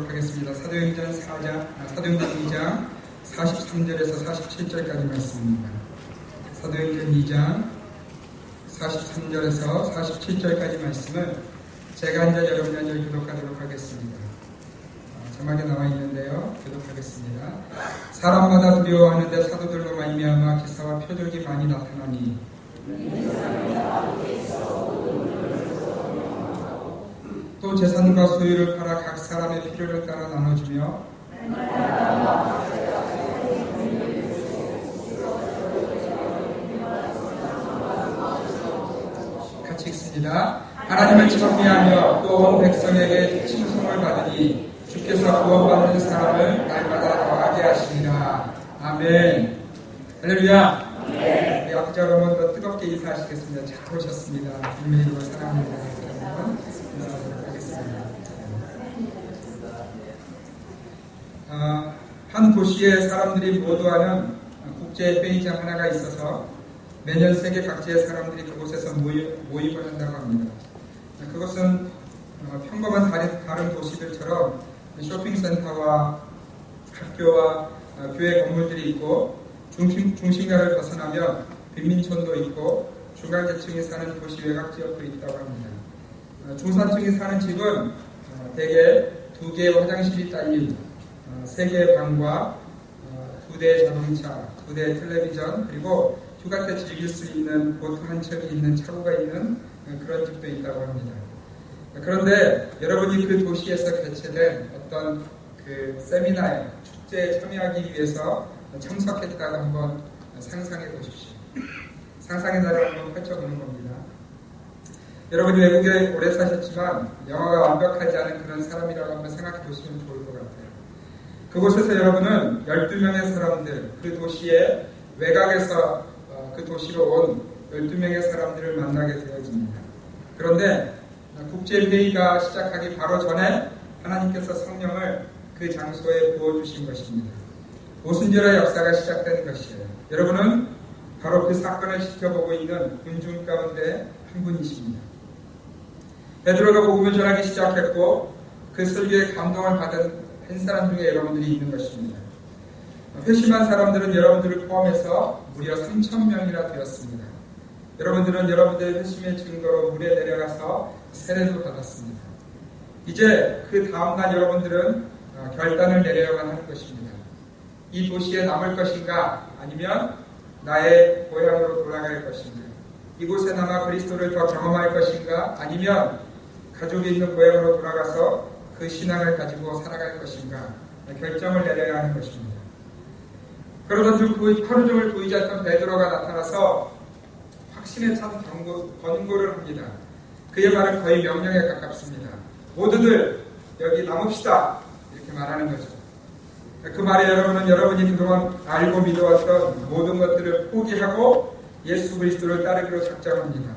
읽어보도록 하겠습니다. 사도행전 2장 43절에서 47절까지 말씀입니다. 사도행전 2장 43절에서 47절까지 말씀을 제가 한 절 여러분이 한 절 교독하도록 하겠습니다. 자막에 나와 있는데요. 교독하겠습니다. 사람마다 두려워하는데 사도들로 말미암아 기사와 표적이 많이 나타나니 또 재산과 소유를 팔아 각 사람의 필요를 따라 나눠주며 같이 읽습니다. 하나님을 찬미하며 또 온 백성에게 칭송을 받으니 주께서 구원받는 사람을 날마다 더하게 하시니라. 아멘. 할렐루야. 우리 앞자 여러분 더 뜨겁게 인사하시겠습니다. 잘 오셨습니다. 주님의 사랑합니다. 인사하도록 하겠습니다. 한 도시에 사람들이 모두 하는 국제 회의장 하나가 있어서 매년 세계 각지의 사람들이 그곳에서 모임을 한다고 합니다. 그것은 평범한 다른 도시들처럼 쇼핑센터와 학교와 교회 건물들이 있고 중심가를 벗어나면 빈민촌도 있고 중간계층이 사는 도시 외곽 지역도 있다고 합니다. 중산층이 사는 집은 대개 2개의 화장실이 딸린 3개의 방과 2대의 자동차, 2대의 텔레비전, 그리고 휴가 때 즐길 수 있는 보트 한 척이 있는 차고가 있는 그런 집도 있다고 합니다. 그런데 여러분이 그 도시에서 개최된 어떤 그 세미나에, 축제에 참여하기 위해서 참석했다고 한번 상상해 보십시오. 상상의 나라를 한번 펼쳐보는 겁니다. 여러분이 외국에 오래 사셨지만 영어가 완벽하지 않은 그런 사람이라고 한번 생각해 보시면 좋을 것 같아요. 그곳에서 여러분은 12명의 사람들, 그 도시의 외곽에서 그 도시로 온 12명의 사람들을 만나게 되어집니다. 그런데 국제회의가 시작하기 바로 전에 하나님께서 성령을 그 장소에 부어주신 것입니다. 오순절의 역사가 시작된 것이에요. 여러분은 바로 그 사건을 지켜보고 있는 군중 가운데 한 분이십니다. 베드로가 복음을 전하기 시작했고 그 설교에 감동을 받은 한 사람 중에 여러분들이 있는 것입니다. 회심한 사람들은 여러분들을 포함해서 무려 3,000명이나 되었습니다. 여러분들은 여러분들의 회심의 증거로 물에 내려가서 세례도 받았습니다. 이제 그 다음날 여러분들은 결단을 내려야만 하는 것입니다. 이 도시에 남을 것인가 아니면 나의 고향으로 돌아갈 것인가, 이곳에 남아 그리스도를 더 경험할 것인가 아니면 가족이 있는 고향으로 돌아가서 그 신앙을 가지고 살아갈 것인가 결정을 내려야 하는 것입니다. 그러던 중 하루 종일 보이지 않던 베드로가 나타나서 확신에 찬 권고를 합니다. 그의 말은 거의 명령에 가깝습니다. 모두들 여기 남읍시다 이렇게 말하는 거죠. 그 말에 여러분은 여러분이 그동안 알고 믿어왔던 모든 것들을 포기하고 예수 그리스도를 따르기로 작정합니다.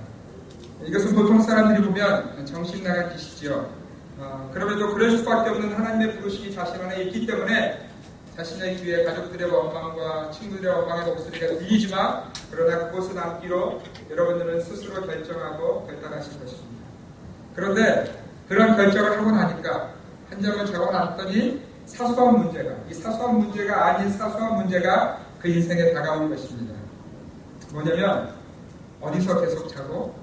이것은 보통 사람들이 보면 정신 나간 짓이죠. 그럼에도 그럴 수밖에 없는 하나님의 부르심이 자신 안에 있기 때문에 자신의 귀에 가족들의 원망과 친구들의 원망의 목소리가 들리지만 그러나 그곳에 남기로 여러분들은 스스로 결정하고 결단하신 것입니다. 그런데 그런 결정을 하고 나니까 한 점을 적어놨더니 사소한 문제가, 이 사소한 문제가 아닌 사소한 문제가 그 인생에 다가오는 것입니다. 뭐냐면 어디서 계속 자고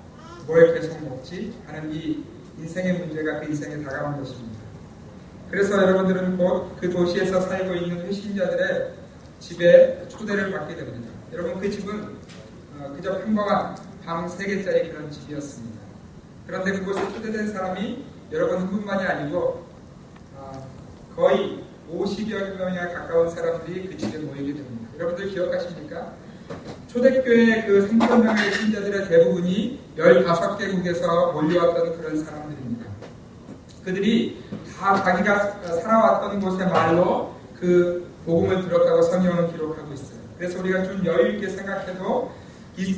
뭘 계속 먹지 하는 이 인생의 문제가 그 인생에 다가오는 것입니다. 그래서 여러분들은 곧 그 도시에서 살고 있는 회신자들의 집에 초대를 받게 됩니다. 여러분 그 집은 그저 평범한 방 3개짜리 그런 집이었습니다. 그런데 그곳에 초대된 사람이 여러분 한 분만이 아니고 거의 50여 명에 가까운 사람들이 그 집에 모이게 됩니다. 여러분들 기억하십니까? 초대교회의 그 3,000명의 신자들의 대부분이 15개국에서 몰려왔던 그런 사람들입니다. 그들이 다 자기가 살아왔던 곳의 말로 그 복음을 들었다고 성경은 기록하고 있어요. 그래서 우리가 좀 여유 있게 생각해도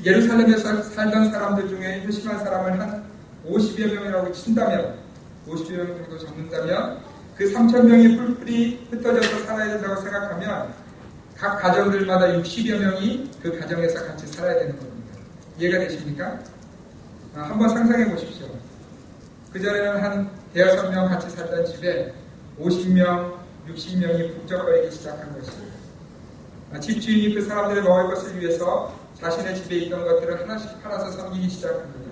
예루살렘에서 살던 사람들 중에 회심한 사람을 한 50여 명이라고 친다면, 50여 명 정도 적는다면 그 3,000명이 뿔뿔이 흩어져서 살아야 된다고 생각하면 각 가정들마다 60여 명이 그 가정에서 같이 살아야 되는 겁니다. 이해가 되십니까? 한번 상상해 보십시오. 그전에는 한 5-6명 같이 살던 집에 50명, 60명이 북적거리기 시작한 것입니다. 집주인이 그 사람들의 먹을 것을 위해서 자신의 집에 있던 것들을 하나씩 팔아서 섬기기 시작합니다.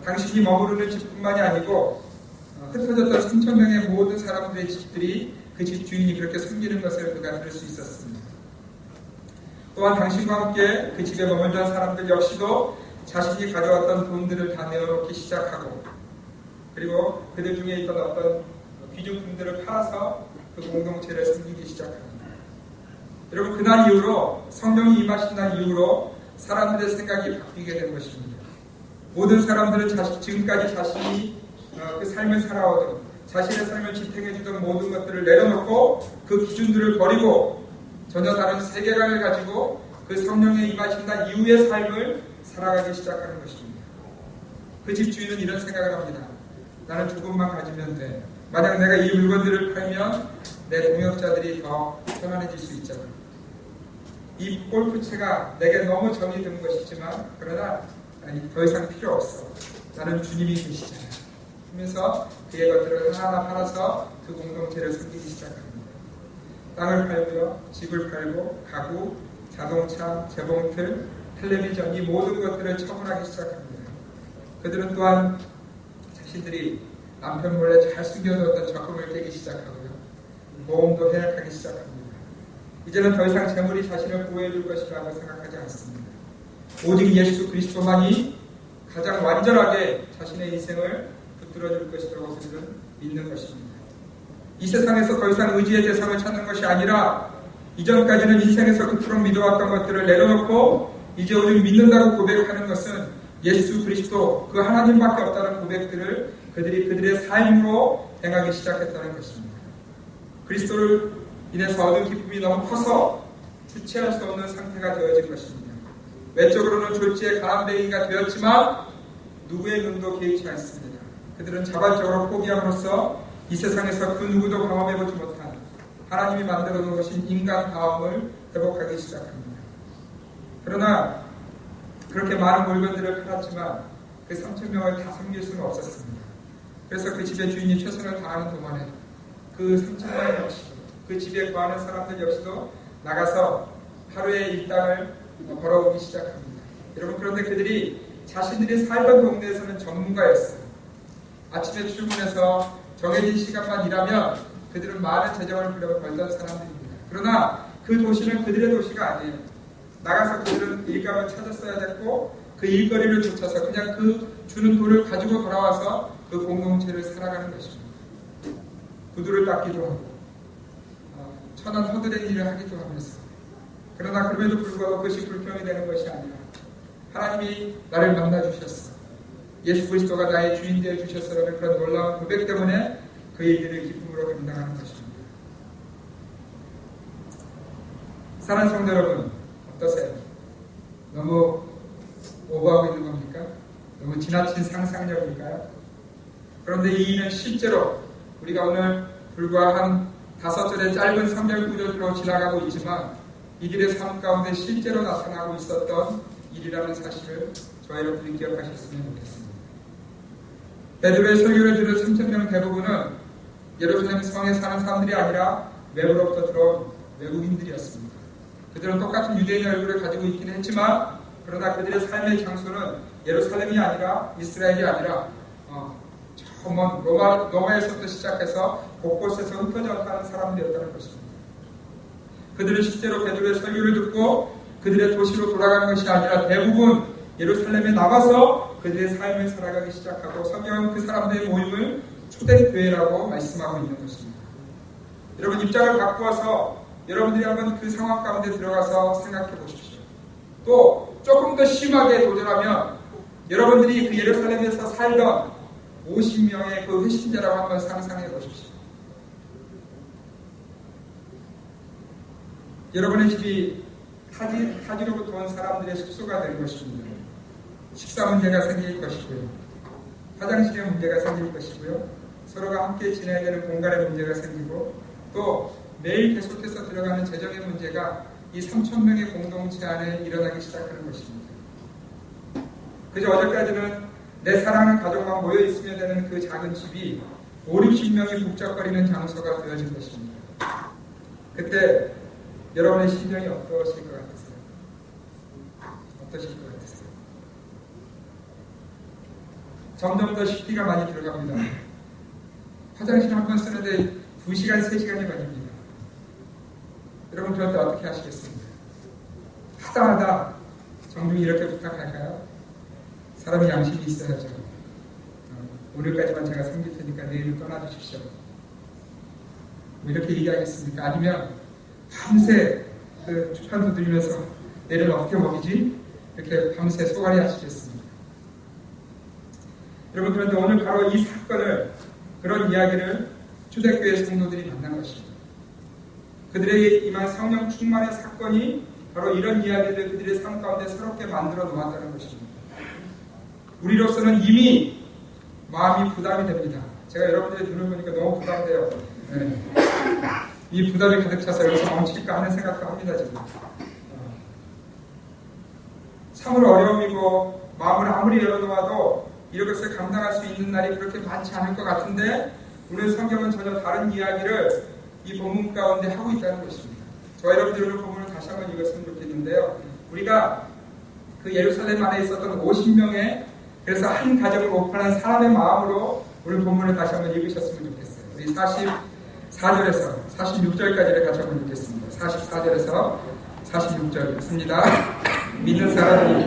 당신이 머무르는 집뿐만이 아니고 흩어졌던 3,000명의 모든 사람들의 집들이 그 집주인이 그렇게 섬기는 것을 그가 들을 수 있었습니다. 또한 당신과 함께 그 집에 머물던 사람들 역시도 자신이 가져왔던 돈들을 다 내어놓기 시작하고, 그리고 그들 중에 있던 어떤 귀중품들을 팔아서 그 공동체를 섬기기 시작합니다. 여러분, 그날 이후로, 성령이 임하신 날 이후로 사람들의 생각이 바뀌게 된 것입니다. 모든 사람들은 지금까지 자신이 그 삶을 살아오던, 자신의 삶을 지탱해주던 모든 것들을 내려놓고 그 기준들을 버리고 전혀 다른 세계관을 가지고 그 성령의 임하신 날 이후의 삶을 살아가기 시작하는 것입니다. 그 집주인은 이런 생각을 합니다. 나는 조금만 가지면 돼. 만약 내가 이 물건들을 팔면 내 동역자들이 더 편안해질 수 있잖아. 이 골프채가 내게 너무 정이 든 것이지만 그러나 더 이상 필요 없어. 나는 주님이 계시잖아. 하면서 그의 것들을 하나하나 팔아서 그 공동체를 섬기기 시작합니다. 땅을 팔고요, 집을 팔고, 가구, 자동차, 재봉틀, 텔레비전, 이 모든 것들을 처분하기 시작합니다. 그들은 또한 자신들이 남편 몰래 잘 숨겨뒀던 적금을 깨기 시작하고요, 보험도 해약하기 시작합니다. 이제는 더 이상 재물이 자신을 보호해줄 것이라고 생각하지 않습니다. 오직 예수 그리스도만이 가장 완전하게 자신의 인생을 붙들어줄 것이라고 그들은 믿는 것입니다. 이 세상에서 더 이상 의지의 대상을 찾는 것이 아니라 이전까지는 인생에서 그토록 믿어왔던 것들을 내려놓고 이제 오직 믿는다고 고백하는 것은 예수 그리스도, 그 하나님밖에 없다는 고백들을 그들이 그들의 삶으로 행하기 시작했다는 것입니다. 그리스도를 인해서 얻은 기쁨이 너무 커서 주체할 수 없는 상태가 되어진 것입니다. 외적으로는 졸지에 가난뱅이가 되었지만 누구의 눈도 개의치 않습니다. 그들은 자발적으로 포기함으로써 이 세상에서 그 누구도 경험해보지 못한 하나님이 만들어 놓으신 인간다움을 회복하기 시작합니다. 그러나 그렇게 많은 물건들을 팔았지만 그 3,000명을 다 섬길 수는 없었습니다. 그래서 그 집의 주인이 최선을 다하는 동안에 그 3,000명 역시도, 그 집에 거하는 사람들 역시도 나가서 하루의 일당을 벌어오기 시작합니다. 여러분, 그런데 그들이 자신들이 살던 동네에서는 전문가였어요. 아침에 출근해서 정해진 시간만 일하면 그들은 많은 재정을 벌던 사람들입니다. 그러나 그 도시는 그들의 도시가 아니에요. 나가서 그들은 일감을 찾았어야 됐고 그 일거리를 쫓아서 그냥 그 주는 돈을 가지고 돌아와서 그 공동체를 살아가는 것입니다. 구두를 닦기도 하고 천한 허드렛 일을 하기도 하면서, 그러나 그럼에도 불구하고 그것이 불평이 되는 것이 아니라 하나님이 나를 만나주셨어, 예수 그리스도가 나의 주인 되어 주셨어라는 그런 놀라운 고백 때문에 그 일들을 기쁨으로 감당하는 것입니다. 사랑하는 성도 여러분, 어떠세요? 너무 오버하고 있는 겁니까? 너무 지나친 상상력일까요? 그런데 이 일은 실제로 우리가 오늘 불과 한 5절의 짧은 성경 구절로 지나가고 있지만 이들의 삶 가운데 실제로 나타나고 있었던 일이라는 사실을 저와 여러분들이 기억하셨으면 좋겠습니다. 베드로의 설교를 들은 3,000명 대부분은 예루살렘 성에 사는 사람들이 아니라 외부로부터 들어온 외국인들이었습니다. 그들은 똑같은 유대인의 얼굴을 가지고 있긴 했지만 그러나 그들의 삶의 장소는 예루살렘이 아니라 이스라엘이 아니라 저 먼 로마에서부터 시작해서 곳곳에서 흩어져 사는 사람들이었다는 것입니다. 그들은 실제로 베드로의 설교를 듣고 그들의 도시로 돌아가는 것이 아니라 대부분 예루살렘에 나가서 그들의 삶을 살아가기 시작하고 성경은 그 사람들의 모임을 초대교회라고 말씀하고 있는 것입니다. 여러분, 입장을 바꾸어서 여러분들이 한번 그 상황 가운데 들어가서 생각해 보십시오. 또 조금 더 심하게 도전하면 여러분들이 그 예루살렘에서 살던 50명의 그 회신자라고 한번 상상해 보십시오. 여러분의 집이 타지로부터 온 사람들의 숙소가 될 것입니다. 식사 문제가 생길 것이고요. 화장실의 문제가 생길 것이고요. 서로가 함께 지내야 되는 공간의 문제가 생기고 또 매일 계속해서 들어가는 재정의 문제가 이 3,000명의 공동체 안에 일어나기 시작하는 것입니다. 그저 어제까지는 내 사랑하는 가족만 모여 있으면 되는 그 작은 집이 5, 60명이 북적거리는 장소가 되어질 것입니다. 그때 여러분의 심정이 어떠실 것 같으세요? 어떠실 것 같으세요? 점점 더 식비가 많이 들어갑니다. 화장실 한 번 쓰는데 2시간, 3시간이 걸립니다. 여러분 그럴 때 어떻게 하시겠습니까? 하다 정중히 이렇게 부탁할까요? 사람이 양심이 있어야죠. 오늘까지만 제가 섬길 테니까 내일은 떠나주십시오. 뭐 이렇게 얘기하겠습니까? 아니면 밤새 그 추판 두드리면서 내일은 어떻게 먹이지? 이렇게 밤새 소갈이 하시겠습니까? 여러분 그런데 오늘 바로 이 사건을, 그런 이야기를 초대교회 성도들이 만난 것입니다. 그들에게 임한 성령 충만의 사건이 바로 이런 이야기를 그들의 삶 가운데 새롭게 만들어 놓았다는 것입니다. 우리로서는 이미 마음이 부담이 됩니다. 제가 여러분들의 눈을 보니까 너무 부담돼요. 네. 이 부담이 가득 차서 여기서 멈출까 하는 생각도 합니다. 지금. 참으로 어려움이고 마음을 아무리 열어놓아도 이것을 감당할 수 있는 날이 그렇게 많지 않을 것 같은데 오늘 성경은 전혀 다른 이야기를 이 본문 가운데 하고 있다는 것입니다. 저와 여러분들 오늘 본문을 다시 한번 읽었으면 좋겠는데요. 우리가 그 예루살렘 안에 있었던 50명의 그래서 한 가정을 오픈한 사람의 마음으로 오늘 본문을 다시 한번 읽으셨으면 좋겠어요. 우리 44절에서 46절까지를 같이 한번 읽겠습니다. 44절에서 46절 읽습니다. 믿는 사람이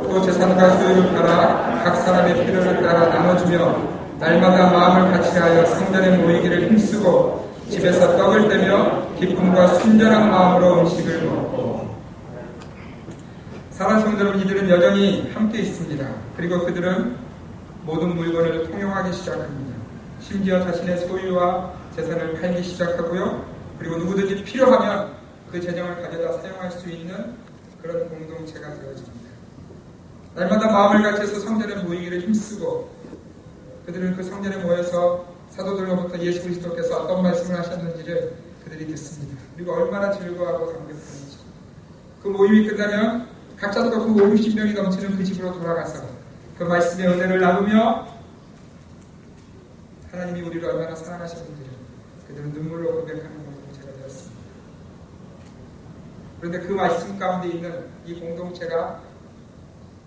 또 재산과 소유를 팔아 각 사람의 필요를 따라 나눠주며 날마다 마음을 같이하여 성전에 모이기를 힘쓰고 집에서 떡을 떼며 기쁨과 순전한 마음으로 음식을 먹고. 사랑하는 성도 여러분, 이들은 여전히 함께 있습니다. 그리고 그들은 모든 물건을 통용하기 시작합니다. 심지어 자신의 소유와 재산을 팔기 시작하고요. 그리고 누구든지 필요하면 그 재정을 가져다 사용할 수 있는 그런 공동체가 되어집니다. 날마다 마음을 같이해서 성전에 모이기를 힘쓰고 그들은 그 성전에 모여서 사도들로부터 예수 그리스도께서 어떤 말씀을 하셨는지를 그들이 듣습니다. 그리고 얼마나 즐거워하고 감격하는지. 그 모임이 끝나면 각자도 그 5, 60명이 넘치는 그 집으로 돌아가서 그 말씀의 은혜를 나누며 하나님이 우리를 얼마나 사랑하셨는지를 그들은 눈물로 고백하는 공동체가 되었습니다. 그런데 그 말씀 가운데 있는 이 공동체가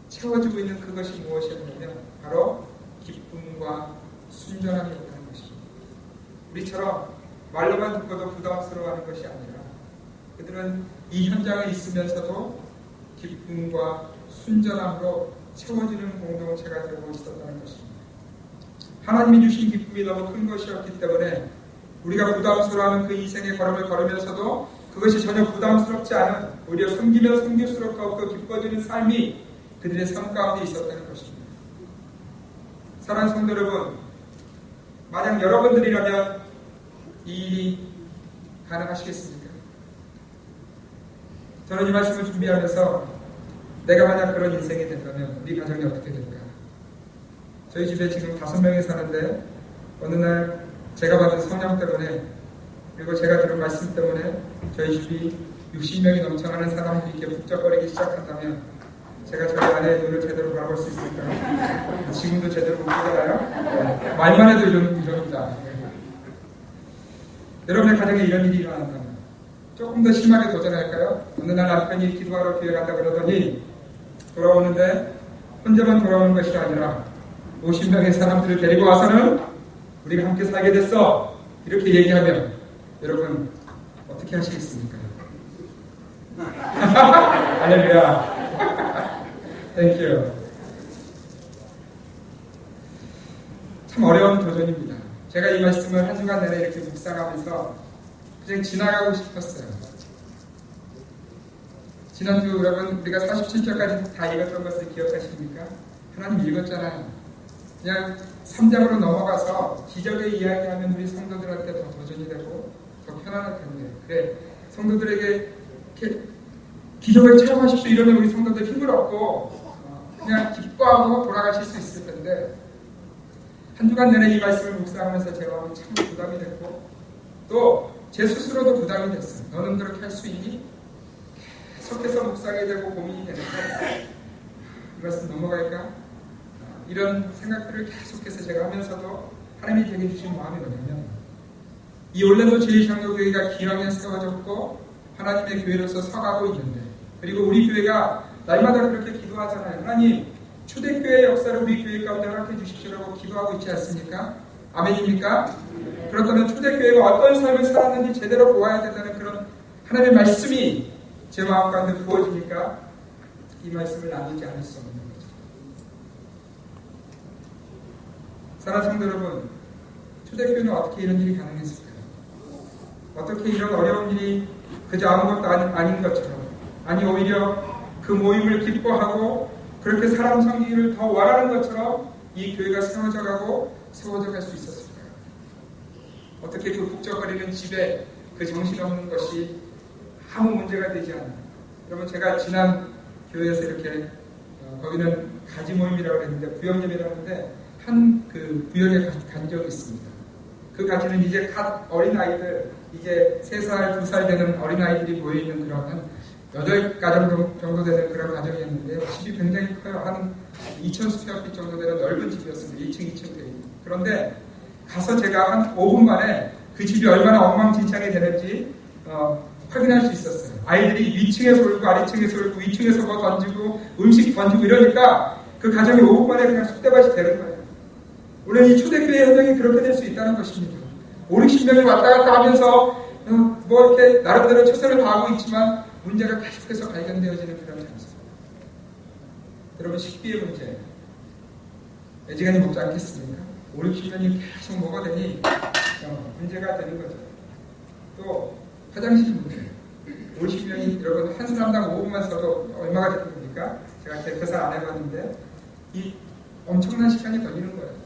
채워지고 있는 그것이 무엇이었냐면 바로 기쁨과 순전함이었다는 것입니다. 우리처럼 말로만 듣고도 부담스러워하는 것이 아니라 그들은 이 현장에 있으면서도 기쁨과 순전함으로 채워지는 공동체가 되고 있었다는 것입니다. 하나님이 주신 기쁨이 너무 큰 것이었기 때문에 우리가 부담스러워하는 그 인생의 걸음을 걸으면서도 그것이 전혀 부담스럽지 않은 오히려 섬기면 섬길수록 더욱더 기뻐지는 삶이 그들의 삶 가운데 있었다는 것입니다. 사랑하는 성도 여러분, 만약 여러분들이라면 이 일이 가능하시겠습니까? 저는 이 말씀을 준비하면서 내가 만약 그런 인생이 된다면 우리 가정이 어떻게 될까? 저희 집에 지금 5명이 사는데 어느 날 제가 받은 성령 때문에 그리고 제가 들은 말씀 때문에 저희 집이 60명이 넘쳐나는 사람들이 이렇게 북적거리기 시작한다면 제가 저희 아내의 눈을 제대로 바라볼 수 있을까요? 지금도 제대로 못 보잖아요? 네. 말만 해도 이럽니다. 네. 여러분의 가정에 이런 일이 일어난다면 조금 더 심하게 도전할까요? 어느 날 남편이 기도하러 교회 간다 그러더니 돌아오는데 혼자만 돌아오는 것이 아니라 50명의 사람들을 데리고 와서는 우리가 함께 살게 됐어. 이렇게 얘기하면 여러분 어떻게 하시겠습니까? 할렐루야. 땡큐. 참 어려운 도전입니다. 제가 이 말씀을 한 주간 내내 이렇게 묵상하면서 그냥 지나가고 싶었어요. 지난주 여러분 우리가 47절까지 다 읽었던 것을 기억하십니까? 하나님 읽었잖아요. 그냥 3장으로 넘어가서 기적의 이야기하면 우리 성도들한테 더 도전이 되고 더 편안할 텐데 그래 성도들에게 이렇게 기적을 체험하십시오 이러면 우리 성도들 힘을 얻고 그냥 기뻐하고 돌아가실 수 있을 텐데 한 주간 내내 이 말씀을 묵상하면서 제 마음이 참 부담이 됐고 또 제 스스로도 부담이 됐어요. 너는 그렇게 할 수 있니? 계속해서 묵상이 되고 고민이 되는데 이 말씀 넘어갈까? 이런 생각들을 계속해서 제가 하면서도 하나님이 제게 주신 마음이 뭐냐면, 이 올랜도 제2장로교회가 기왕에 세워졌고 하나님의 교회로서 서가고 있는데, 그리고 우리 교회가 날마다 그렇게 기도하잖아요. 하나님, 초대교회의 역사를 우리 교회 가운데 허락해 주십시오라고 기도하고 있지 않습니까? 아멘입니까? 그렇다면 초대교회가 어떤 삶을 살았는지 제대로 보아야 된다는 그런 하나님의 말씀이 제 마음 가운데 부어지니까 이 말씀을 나누지 않을 수 없는 거죠. 사랑하는 성도 여러분, 초대교회는 어떻게 이런 일이 가능했을까요? 어떻게 이런 어려운 일이 그저 아무것도 아닌 것처럼, 아니 오히려 그 모임을 기뻐하고 그렇게 사람 섬기기를 더 원하는 것처럼 이 교회가 세워져 갈 수 있었을까요? 어떻게 그 북적거리는 집에 그 정신없는 것이 아무 문제가 되지 않나요? 여러분, 제가 지난 교회에서 이렇게 거기는 가지 모임이라고 했는데 부역예배라고 하는데 한 그 부역에 간 적이 있습니다. 그 가지는 이제 갓 어린아이들, 이제 3살, 2살 되는 어린아이들이 모여있는 그런 한 8가정 정도 되는 그런 가정이었는데, 집이 굉장히 커요. 한 2,000스퀘어핏 정도 되는 넓은 집이었습니다. 2층 되어 있는. 그런데 가서 제가 한 5분 만에 그 집이 얼마나 엉망진창이 되는지 확인할 수 있었어요. 아이들이 위층에서 울고 아래층에서 울고 위층에서 뭐 던지고 음식 던지고 이러니까 그 가정이 5분 만에 그냥 쑥대밭이 되는 거예요. 오늘 이 초대교회 현장이 그렇게 될 수 있다는 것입니다. 5, 60명이 왔다 갔다 하면서 뭐 이렇게 나름대로 최선을 다하고 있지만 문제가 계속해서 발견되어지는 그런 장소. 여러분, 식비의 문제 애지간히 먹지 않겠습니까? 5, 60명이 계속 먹어대니 문제가 되는 거죠. 또 화장실 문제. 5, 60명이 여러분 한 사람당 5분만 써도 얼마가 되는 겁니까? 제가 계산 안 해봤는데 이 엄청난 시간이 걸리는 거예요.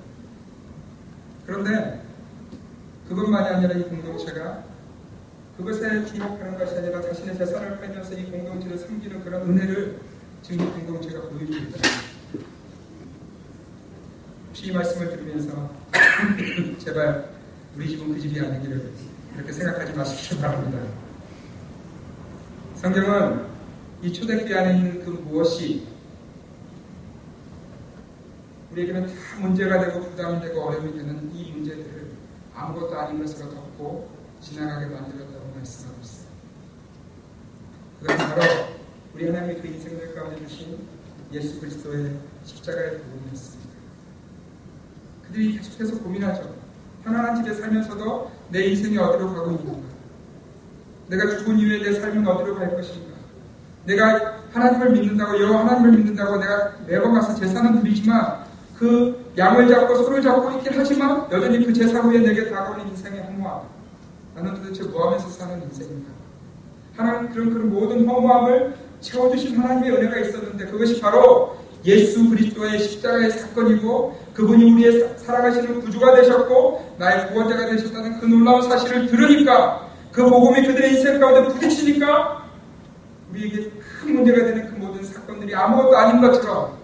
그런데 그것만이 아니라 이 공동체가 그것에 주목하는 것이 아니라 자신의 재산을 팔면서 이 공동체를 섬기는 그런 은혜를 지금 이 공동체가 보여주고 있다. 혹시 이 말씀을 들으면서 제발 우리 집은 그 집이 아니기를 그렇게 생각하지 마시기 바랍니다. 성경은 이 초대교회 안에 있는 그 무엇이 우리에게는 다 문제가 되고 부담이 되고 어려움이 되는 이 문제들을 아무것도 아닌 것으로 덮고 지나가게 만들었다고 말씀하고 있어요. 그것은 바로 우리 하나님의 그 인생들 가운데 주신 예수 그리스도의 십자가의 복음이었습니다. 그들이 계속해서 고민하죠. 편안한 집에 살면서도 내 인생이 어디로 가고 있는가? 내가 죽은 이후에 내 삶은 어디로 갈 것인가? 내가 하나님을 믿는다고, 여호와 하나님을 믿는다고 내가 매번 가서 제사는 드리지만 그 양을 잡고 소를 잡고 있긴 하지만 여전히 그 제사 후에 내게 다가오는 인생의 허무함. 나는 도대체 뭐 하면서 사는 인생인가? 하나님, 그런 모든 허무함을 채워주신 하나님의 은혜가 있었는데 그것이 바로 예수 그리스도의 십자가의 사건이고 그분이 우리의 살아가시는 구주가 되셨고 나의 구원자가 되셨다는 그 놀라운 사실을 들으니까 그 복음이 그들의 인생 가운데 부딪히니까 우리에게 큰 문제가 되는 그 모든 사건들이 아무것도 아닌 것처럼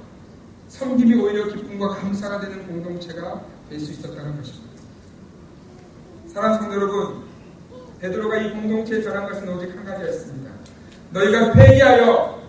섬김이 오히려 기쁨과 감사가 되는 공동체가 될 수 있었다는 것입니다. 사랑하는 성도 여러분, 베드로가 이 공동체에 전한 것은 오직 한 가지였습니다. 너희가 회개하여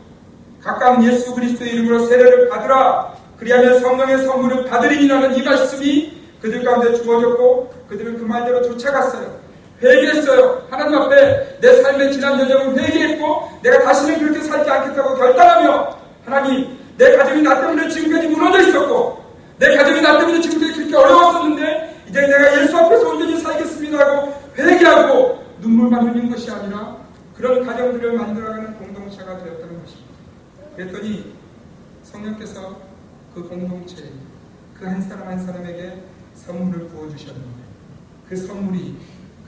가까운 예수 그리스도의 이름으로 세례를 받으라. 그리하면 성령의 선물을 받으리니라는 이 말씀이 그들 가운데 주어졌고 그들은 그 말대로 쫓아갔어요. 회개했어요. 하나님 앞에 내 삶의 지난 여정을 회개했고 내가 다시는 그렇게 살지 않겠다고 결단하며 하나님, 내 가정이 나 때문에 지금까지 무너져 있었고 내 가정이 나 때문에 지금까지 그렇게 어려웠었는데 이제 내가 예수 앞에서 온전히 살겠습니다 하고 회개하고 눈물만 흘린 것이 아니라 그런 가정들을 만들어가는 공동체가 되었다는 것입니다. 그랬더니 성령께서 그 공동체, 그 한 사람 한 사람에게 선물을 부어주셨는데 그 선물이,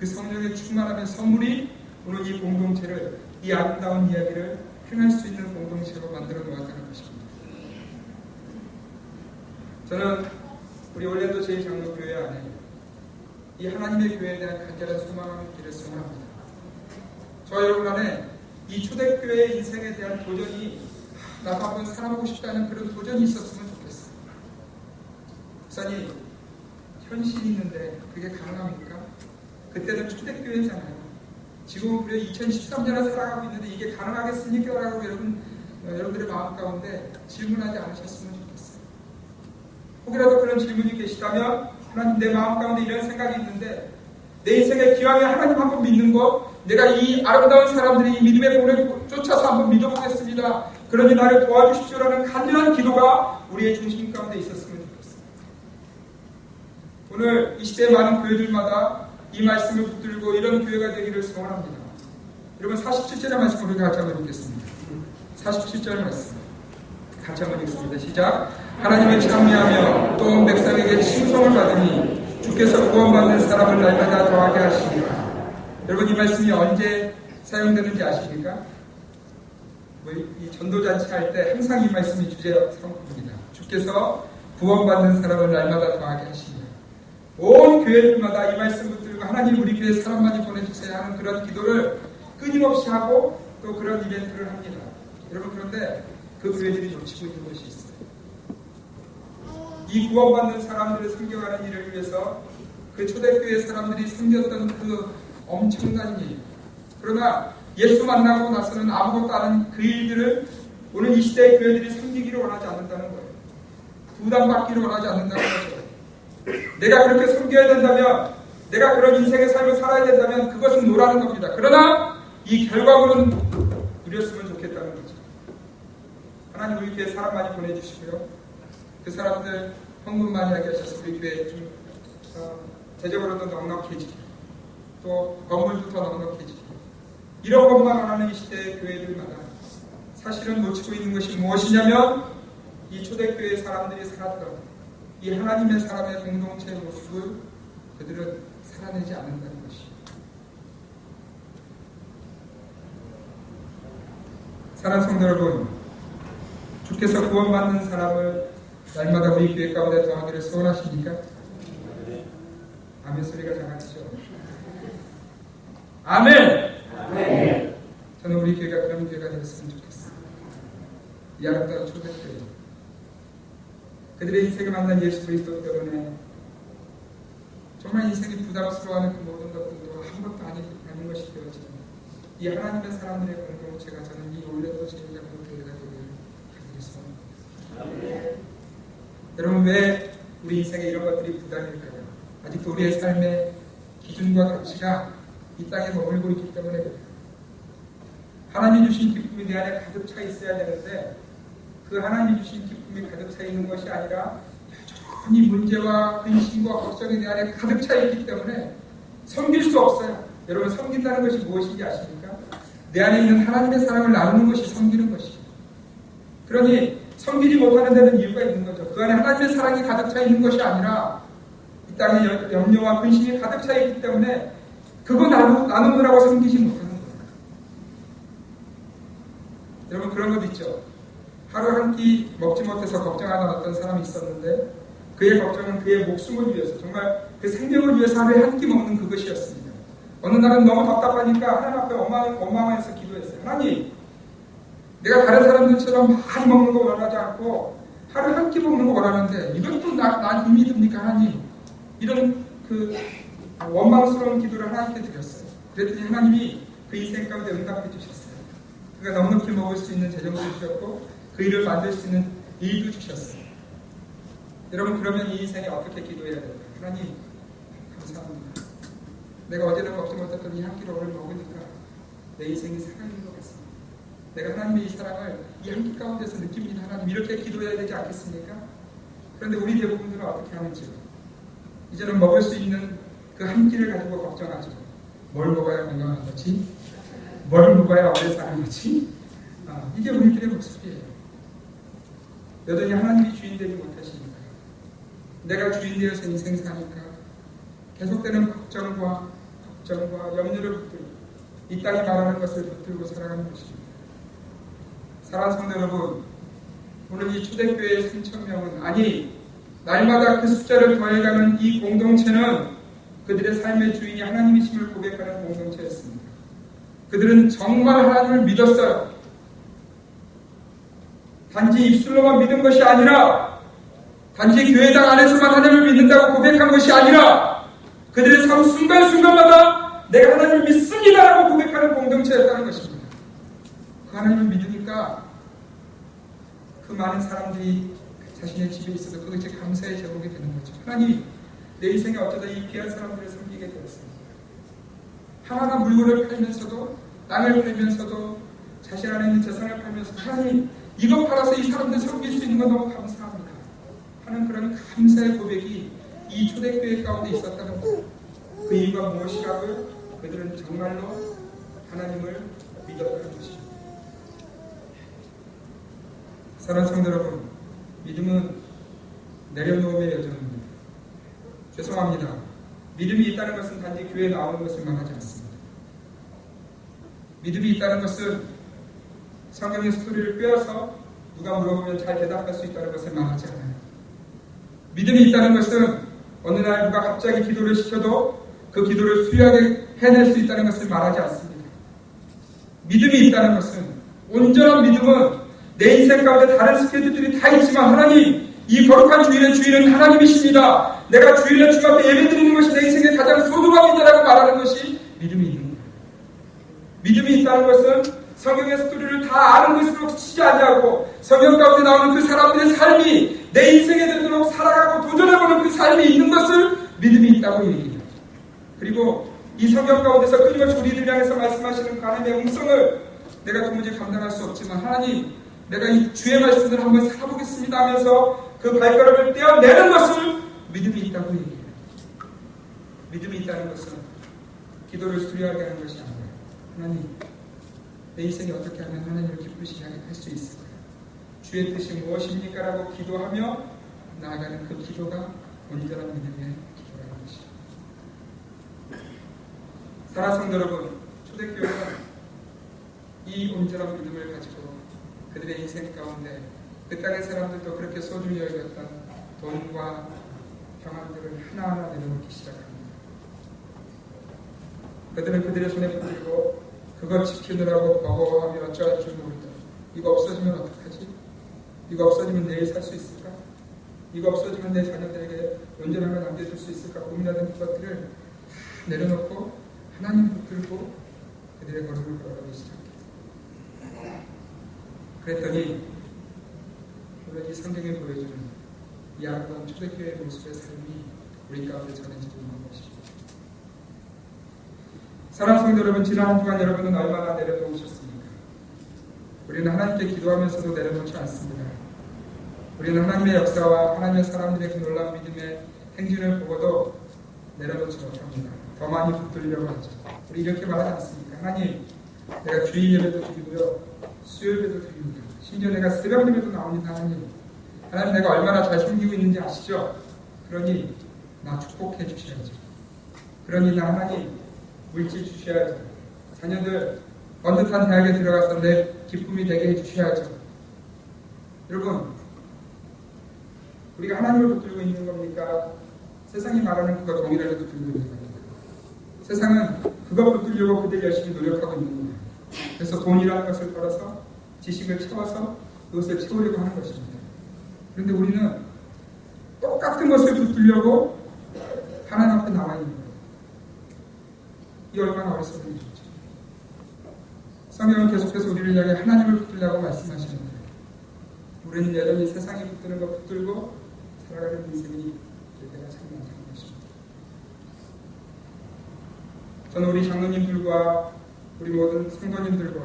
그 성령의 충만함의 선물이 오늘 이 공동체를, 이 아름다운 이야기를 행할 수 있는 공동체로 만들어 놓았다는 것입니다. 저는 우리 올랜도 제2장로교회 안에 이 하나님의 교회에 대한 간절한 소망을 기를 소망합니다. 저 여러분 안에 이 초대교회의 인생에 대한 도전이 나도 한번 살아보고 싶다는 그런 도전이 있었으면 좋겠어요. 목사님, 현실이 있는데 그게 가능합니까? 그때는 초대교회잖아요. 지금은 무려 2013년에 살아가고 있는데 이게 가능하겠습니까? 라고 여러분들의 마음 가운데 질문하지 않으셨으면 좋겠어요. 혹이라도 그런 질문이 계시다면 하나님, 내 마음 가운데 이런 생각이 있는데 내 인생의 기왕에 하나님 한번 믿는 것, 내가 이 아름다운 사람들이 이 믿음의 본을 쫓아서 한번 믿어보겠습니다. 그러니 나를 도와주십시오라는 간절한 기도가 우리의 중심 가운데 있었으면 좋겠습니다. 오늘 이 시대의 많은 교회들마다 이 말씀을 붙들고 이런 교회가 되기를 소원합니다. 여러분 47절의 말씀 우리 같이 한번 읽겠습니다. 47절 말씀 같이 한번 읽습니다. 시작. 하나님을 찬미하며 또 온 백성에게 칭송을 받으니 주께서 구원받는 사람을 날마다 더하게 하시리라. 여러분 이 말씀이 언제 사용되는지 아십니까? 이 전도잔치 할 때 항상 이 말씀이 주제 성품입니다. 주께서 구원받는 사람을 날마다 더하게 하시리라. 온 교회들마다 이 말씀 붙들고 하나님 우리 교회 사람 많이 보내주세요 하는 그런 기도를 끊임없이 하고 또 그런 이벤트를 합니다. 여러분 그런데 그 교회들이 놓치고 있는 것이 있어요. 이 구원받는 사람들을 섬겨가는 일을 위해서 그 초대교회 사람들이 섬겼던 그 엄청난 일, 그러나 예수 만나고 나서는 아무것도 아닌 그 일들을 오늘 이 시대의 교회들이 섬기기를 원하지 않는다는 거예요. 부담받기를 원하지 않는다는 거죠. 내가 그렇게 섬겨야 된다면, 내가 그런 인생의 삶을 살아야 된다면 그것은 노라는 겁니다. 그러나 이 결과물은 누렸으면 좋겠다는 거죠. 하나님 우리 교회 사람 많이 보내주시고요. 그 사람들 헌금 많이 하게 하셔서 우리 교회 좀 재정으로도 넉넉해지고 또 건물도 더 넉넉해지고 이런 것만 원하는 이 시대의 교회들마다 사실은 놓치고 있는 것이 무엇이냐면 이 초대교회 사람들이 살았던 이 하나님의 사람의 공동체의 모습을 그들은 살아내지 않는다는 것이에요. 사랑하는 성도 여러분, 주께서 구원받는 사람을 날마다 우리 교회 가운데 더하기를 소원하십니까? 아멘 소리가 작아지죠. 아멘! 아멘! 저는 우리 교회가 그런 교회가 되었으면 좋겠어요. 이 아름다운 초대교회, 그들의 인생을 만난 예수 그리스도 때문에 정말 인생이 부담스러워하는 그 모든 것들도 아무것도 아닌 것이 되어지는 이 하나님의 사람들의 공동체가 저는 이 올레도 제일장 교회가 되기를 소원합니다. 여러분 왜 우리 인생에 이런 것들이 부담일까요? 아직도 우리의 삶의 기준과 가치가 이 땅에 머물고 있기 때문에 그래요. 하나님이 주신 기쁨이 내 안에 가득 차 있어야 되는데 그 하나님이 주신 기쁨이 가득 차 있는 것이 아니라 여전히 문제와 근심과 걱정이 내 안에 가득 차 있기 때문에 섬길 수 없어요. 여러분 섬긴다는 것이 무엇인지 아십니까? 내 안에 있는 하나님의 사랑을 나누는 것이 섬기는 것이에요. 그러니 섬기지 못하는 데는 이유가 있는 거죠. 그 안에 하나님의 사랑이 가득 차 있는 것이 아니라 이 땅에 염려와 근심이 가득 차 있기 때문에 그거 나누느라고 섬기지 못하는 거예요. 여러분 그런 것 있죠. 하루 한 끼 먹지 못해서 걱정하는 어떤 사람이 있었는데 그의 걱정은 그의 목숨을 위해서 정말 그 생명을 위해서 하루에 한 끼 먹는 그것이었습니다. 어느 날은 너무 답답하니까 하나님 앞에 원망해서 기도했어요. 하나님, 내가 다른 사람들처럼 많이 먹는 거 원하지 않고 하루 한 끼 먹는 거 원하는데 이것도 난 힘이 듭니까 하나님? 이런 그 원망스러운 기도를 하나님께 드렸어요. 그랬더니 하나님이 그 인생 가운데 응답해 주셨어요. 그가 넉넉히 먹을 수 있는 재정도 주셨고 그 일을 만들 수 있는 일도 주셨어요. 여러분 그러면 이 인생에 어떻게 기도해야 될까요? 하나님 감사합니다. 내가 어제는 먹지 못했던 이 한 끼를 오늘 먹으니까 내 인생이 살아있는 것 같습니다. 내가 하나님의 이 사랑을 이 한 끼 가운데서 느낍니다. 하나님 이렇게 기도해야 되지 않겠습니까? 그런데 우리 대부분들은 어떻게 하는지요? 이제는 먹을 수 있는 그 한 끼를 가지고 걱정하죠. 뭘 먹어야 건강한 거지? 뭘 먹어야 오래 사는 거지? 이게 우리들의 모습이에요. 여전히 하나님이 주인 되지 못하시니까 내가 주인 되어서 인생 사니까 계속되는 걱정과 염려를 붙들고 이 땅이 말하는 것을 붙들고 살아가는 것입니다. 사랑하는 성도 여러분, 오늘 이 초대교회의 3,000명은 아니 날마다 그 숫자를 더해가는 이 공동체는 그들의 삶의 주인이 하나님이심을 고백하는 공동체였습니다. 그들은 정말 하나님을 믿었어요. 단지 입술로만 믿은 것이 아니라 단지 교회당 안에서만 하나님을 믿는다고 고백한 것이 아니라 그들의 삶 순간순간마다 내가 하나님을 믿습니다라고 고백하는 공동체였다는 것입니다. 그 하나님을 믿으니까 그 많은 사람들이 자신의 집에 있어도 그것이 감사의 제목이 되는 거죠. 하나님, 내 인생에 어쩌다 이 귀한 사람들을 섬기게 되었습니다. 하나하나 물건을 팔면서도, 땅을 팔면서도, 자신 안에 있는 재산을 팔면서도, 하나님, 이거 팔아서 이 사람들 섬길 수 있는 건 너무 감사합니다 하는 그런 감사의 고백이 이 초대교회 가운데 있었다는 것. 그 이유가 무엇이라고요? 그들은 정말로 하나님을 믿었다는 것입니다. 사랑하는 성도 여러분, 믿음은 내려놓음의 여정입니다. 죄송합니다. 믿음이 있다는 것은 단지 교회에 나오는 것을 말하지 않습니다. 믿음이 있다는 것은 성경의 스토리를 빼어서 누가 물어보면 잘 대답할 수 있다는 것을 말하지 않아요. 믿음이 있다는 것은 어느 날 누가 갑자기 기도를 시켜도 그 기도를 수리하게 해낼 수 있다는 것을 말하지 않습니다. 믿음이 있다는 것은, 온전한 믿음은 내 인생 가운데 다른 스케줄들이 다 있지만 하나님, 이 거룩한 주일의 주인은 하나님이십니다. 내가 주일날 주 앞에 예배드리는 것이 내 인생의 가장 소중합니다라고 말하는 것이 믿음이 있는 거예요. 믿음이 있다는 것은 성경의 스토리를 다 아는 것으로 그치지 않냐고, 성경 가운데 나오는 그 사람들의 삶이 내 인생에 되도록 살아가고 도전해보는 그 삶이 있는 것을 믿음이 있다고 얘기해요. 그리고 이 성경 가운데서 끊임없이 우리들 향해서 말씀하시는 하나님의 음성을 내가 도무지 감당할 수 없지만 하나님, 내가 이 주의 말씀을 한번 살아보겠습니다 하면서 그 발걸음을 떼어내는 것을 믿음이 있다고 얘기해요. 믿음이 있다는 것은 기도를 수리하게 하는 것이 아니라, 하나님, 내 인생이 어떻게 하면 하나님을 기쁘시게 할 수 있을까요? 주의 뜻이 무엇입니까? 라고 기도하며 나아가는 그 기도가 온전한 믿음의 기도라는 것이죠. 사랑하는 성도 여러분, 초대교회는 이 온전한 믿음을 가지고 그들의 인생 가운데 그 땅의 사람들도 그렇게 소중히 여겼던 돈과 평안들을 하나하나 내려놓기 시작합니다. 그들은 그들의 손에 붙들고 그걸 지키느라고 버거워하며 어쩌할 줄 모르다. 이거 없어지면 어떡하지? 이거 없어지면 내일 살 수 있을까? 이거 없어지면 내 자녀들에게 온전한 걸 남겨줄 수 있을까? 고민하던 그것들을 다 내려놓고 하나님 붙들고 그들의 걸음을 걸어가기 시작해요. 그랬더니 오늘 이 성경에 보여주는 이 아름다운 초대교회의 모습의 삶이 우리 가운데 전해지고 있는 것입니다. 사랑하는 성도 여러분, 지난 한 주간 여러분은 얼마나 내려놓으셨습니까? 우리는 하나님께 기도하면서도 내려놓지 않습니다. 우리는 하나님의 역사와 하나님의 사람들의 그 놀라운 믿음의 행진을 보고도 내려놓지 못합니다. 더 많이 붙들려고 하죠. 우리 이렇게 말하지 않습니까? 하나님, 내가 주일 예배도 드리고요, 수요일 예배도 드립니다. 심지어 내가 새벽 예배도 나옵니다. 하나님, 내가 얼마나 잘 섬기고 있는지 아시죠? 그러니 나 축복해 주셔야죠. 그러니 나 하나님 물질 주셔야죠. 자녀들 번듯한 대학에 들어가서 내 기쁨이 되게 해주셔야죠. 여러분, 우리가 하나님을 붙들고 있는 겁니까? 세상이 말하는 그거 동일하게 붙들고 있는 겁니다. 세상은 그거 붙들려고 그들 열심히 노력하고 있는 거예요. 그래서 돈이라는 것을 벌어서 지식을 채워서 그것을 채우려고 하는 것입니다. 그런데 우리는 똑같은 것을 붙들려고 하나님 앞에 나와 있는 거예요. 이 얼마나 어리석은 일이죠. 성경은 계속해서 우리를 향해 하나님을 붙들라고 말씀하시는데 우리는 여전히 세상에 붙드는 것 붙들고 살아가는 인생이 될 때가 참 많다는 것입니다. 저는 우리 장로님들과 우리 모든 성도님들과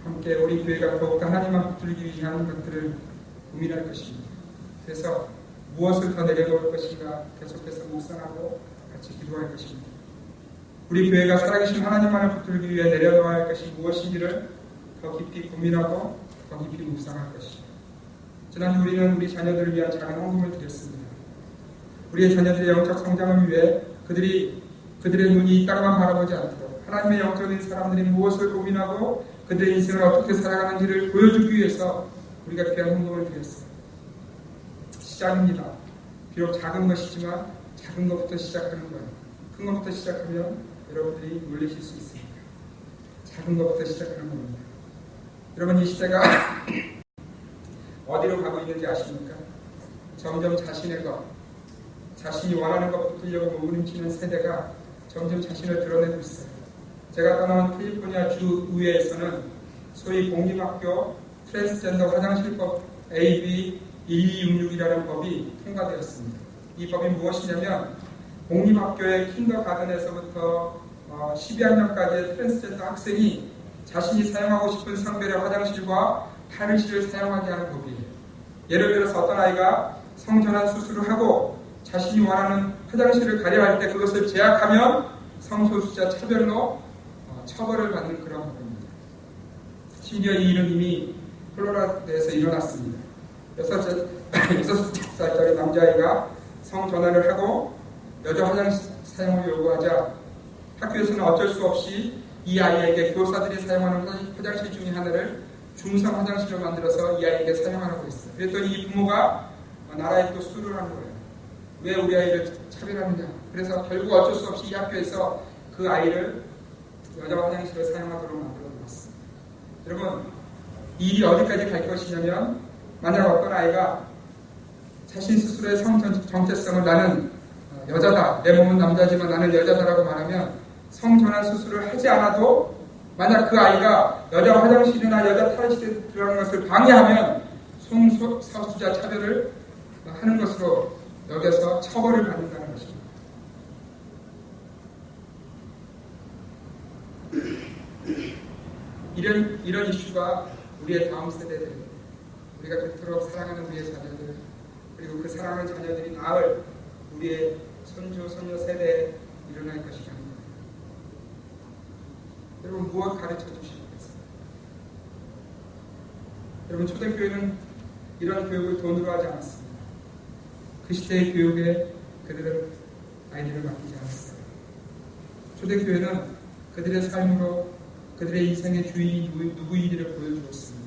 함께 우리 교회가 더욱더 하나님만 붙들기 위한 것들을 고민할 것입니다. 그래서 무엇을 더 내려놓을 것인가 계속해서 묵상하고 같이 기도할 것입니다. 우리 교회가 살아계신 하나님만을 붙들기 위해 내려놓아야 할 것이 무엇인지를 더 깊이 고민하고 더 깊이 묵상할 것입니다. 지난주 우리는 우리 자녀들을 위한 작은 헌금을 드렸습니다. 우리의 자녀들의 영적 성장을 위해 그들의 눈이 이 땅만 바라보지 않도록 하나님의 영적인 사람들이 무엇을 고민하고 그들의 인생을 어떻게 살아가는지를 보여주기 위해서 우리가 귀한 헌금을 드렸습니다. 시작입니다. 비록 작은 것이지만 작은 것부터 시작하는 거예요. 큰 것부터 시작하면 여러분들이 놀라실 수 있습니다. 작은 것부터 시작하는 겁니다. 여러분, 이 시대가 어디로 가고 있는지 아십니까? 점점 자신의 것, 자신이 원하는 것 붙으려고 몸부림치는 세대가 점점 자신을 드러내고 있어요. 제가 떠나온 캘리포니아 주 의회에서는 소위 공립학교 트랜스젠더 화장실법 AB 1266이라는 법이 통과되었습니다. 이 법이 무엇이냐면 공립학교의 킨더가든에서부터 12학년까지의 트랜스젠더 학생이 자신이 사용하고 싶은 성별의 화장실과 탈의실을 사용하게 하는 법이에요. 예를 들어서 어떤 아이가 성전환 수술을 하고 자신이 원하는 화장실을 가려할 때 그것을 제약하면 성소수자 차별로 처벌을 받는 그런 법입니다. 심지어 이 일은 이미 콜로라도에서 일어났습니다. 6살짜리 남자아이가 성전환을 하고 여자 화장실 사용을 요구하자 학교에서는 어쩔 수 없이 이 아이에게 교사들이 사용하는 화장실 중에 하나를 중성 화장실로 만들어서 이 아이에게 사용하라고 했어요. 그랬더니 이 부모가 나라에 또 수를 한 거예요. 왜 우리 아이를 차별하느냐. 그래서 결국 어쩔 수 없이 이 학교에서 그 아이를 여자 화장실을 사용하도록 만들어 놓았습니다. 여러분, 이 일이 어디까지 갈 것이냐면 만약 어떤 아이가 자신 스스로의 성 정체성을 나는 여자다, 내 몸은 남자지만 나는 여자다라고 말하면 성전환 수술을 하지 않아도 만약 그 아이가 여자 화장실이나 여자 탈의실에 들어가는 것을 방해하면 성소수자 차별을 하는 것으로 여겨서 처벌을 받는다는 것입니다. 이런 이슈가 우리의 다음 세대들, 우리가 그토록 사랑하는 우리의 자녀들, 그리고 그 사랑하는 자녀들이 낳을 우리의 손주, 손녀 세대에 일어날 것이다. 여러분, 무엇 가르쳐 주시겠어요? 여러분, 초대교회는 이런 교육을 돈으로 하지 않았습니다. 그 시대의 교육에 그들은 아이들을 맡기지 않았어요. 초대교회는 그들의 삶으로 그들의 인생의 주인이 누구인지를 보여주었습니다.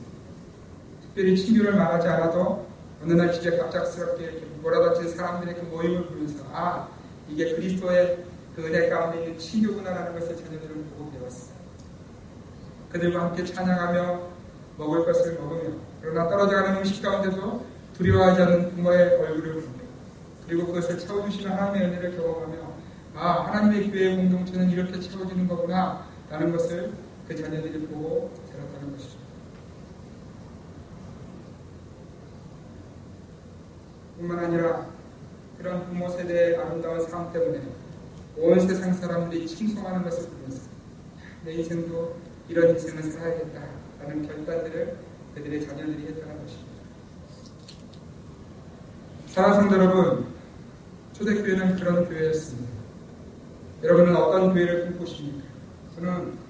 특별히 친교를 말하지 않아도 어느 날 집에 갑작스럽게 몰아닥친 사람들의 그 모임을 보면서 이게 그리스도의 그 은혜 가운데 있는 친교구나라는 것을 자녀들은 보고 배웠어요. 그들과 함께 찬양하며 먹을 것을 먹으며 그러나 떨어져가는 음식 가운데도 두려워하지 않는 부모의 얼굴을 보며 그리고 그것을 채워주시는 하나님의 은혜를 경험하며 하나님의 교회의 공동체는 이렇게 채워지는 거구나 라는 것을 그 자녀들이 보고 자랐다는 것입니다. 뿐만 아니라 그런 부모 세대의 아름다운 삶 때문에 온 세상 사람들이 칭송하는 것을 보면서 내 인생도 이런 인생을 살아야겠다라는 결단들을 그들의 자녀들이 했다는 것입니다. 사랑하는 성도 여러분, 초대교회는 그런 교회였습니다. 여러분은 어떤 교회를 꿈꾸십니까? 저는